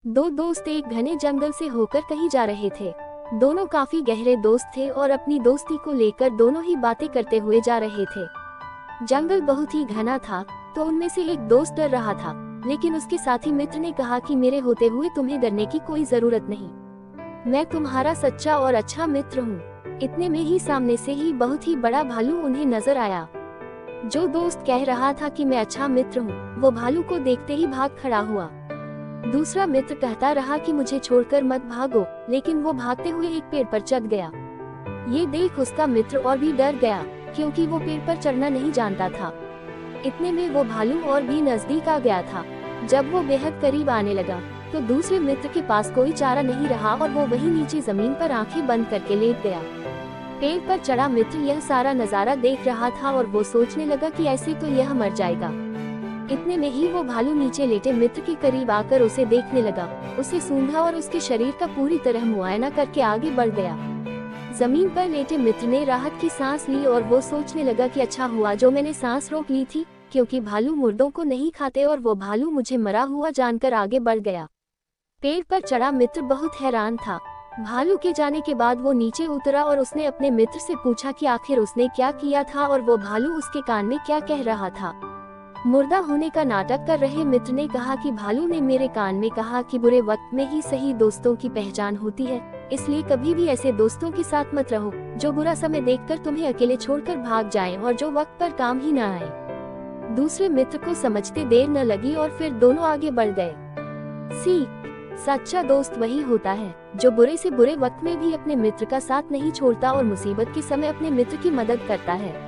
दो दोस्त एक घने जंगल से होकर कहीं जा रहे थे। दोनों काफी गहरे दोस्त थे और अपनी दोस्ती को लेकर दोनों ही बातें करते हुए जा रहे थे। जंगल बहुत ही घना था, तो उनमें से एक दोस्त डर रहा था, लेकिन उसके साथी मित्र ने कहा कि मेरे होते हुए तुम्हें डरने की कोई जरूरत नहीं, मैं तुम्हारा सच्चा और अच्छा मित्र हूँ। इतने में ही सामने से ही बहुत ही बड़ा भालू उन्हें नजर आया। जो दोस्त कह रहा था कि मैं अच्छा मित्र हूँ, वो भालू को देखते ही भाग खड़ा हुआ। दूसरा मित्र कहता रहा कि मुझे छोड़कर मत भागो, लेकिन वो भागते हुए एक पेड़ पर चढ़ गया। ये देख उसका मित्र और भी डर गया, क्योंकि वो पेड़ पर चढ़ना नहीं जानता था। इतने में वो भालू और भी नजदीक आ गया था। जब वो बेहद करीब आने लगा, तो दूसरे मित्र के पास कोई चारा नहीं रहा और वो वहीं नीचे जमीन पर आंखें बंद करके लेट गया। पेड़ पर चढ़ा मित्र यह सारा नजारा देख रहा था और वो सोचने लगा कि ऐसे तो यह मर जाएगा। इतने में ही वो भालू नीचे लेटे मित्र के करीब आकर उसे देखने लगा, उसे सूंघा और उसके शरीर का पूरी तरह मुआयना करके आगे बढ़ गया। जमीन पर लेटे मित्र ने राहत की सांस ली और वो सोचने लगा कि अच्छा हुआ जो मैंने सांस रोक ली थी, क्योंकि भालू मुर्दों को नहीं खाते और वो भालू मुझे मरा हुआ जानकर आगे बढ़ गया। पेड़ पर चढ़ा मित्र बहुत हैरान था। भालू के जाने के बाद वो नीचे उतरा और उसने अपने मित्र से पूछा कि आखिर उसने क्या किया था और वो भालू उसके कान में क्या कह रहा था। मुर्दा होने का नाटक कर रहे मित्र ने कहा कि भालू ने मेरे कान में कहा कि बुरे वक्त में ही सही दोस्तों की पहचान होती है, इसलिए कभी भी ऐसे दोस्तों के साथ मत रहो जो बुरा समय देखकर तुम्हें अकेले छोड़कर भाग जाएं और जो वक्त पर काम ही न आए। दूसरे मित्र को समझते देर न लगी और फिर दोनों आगे बढ़ गए। सीख: सच्चा दोस्त वही होता है जो बुरे से बुरे वक्त में भी अपने मित्र का साथ नहीं छोड़ता और मुसीबत के समय अपने मित्र की मदद करता है।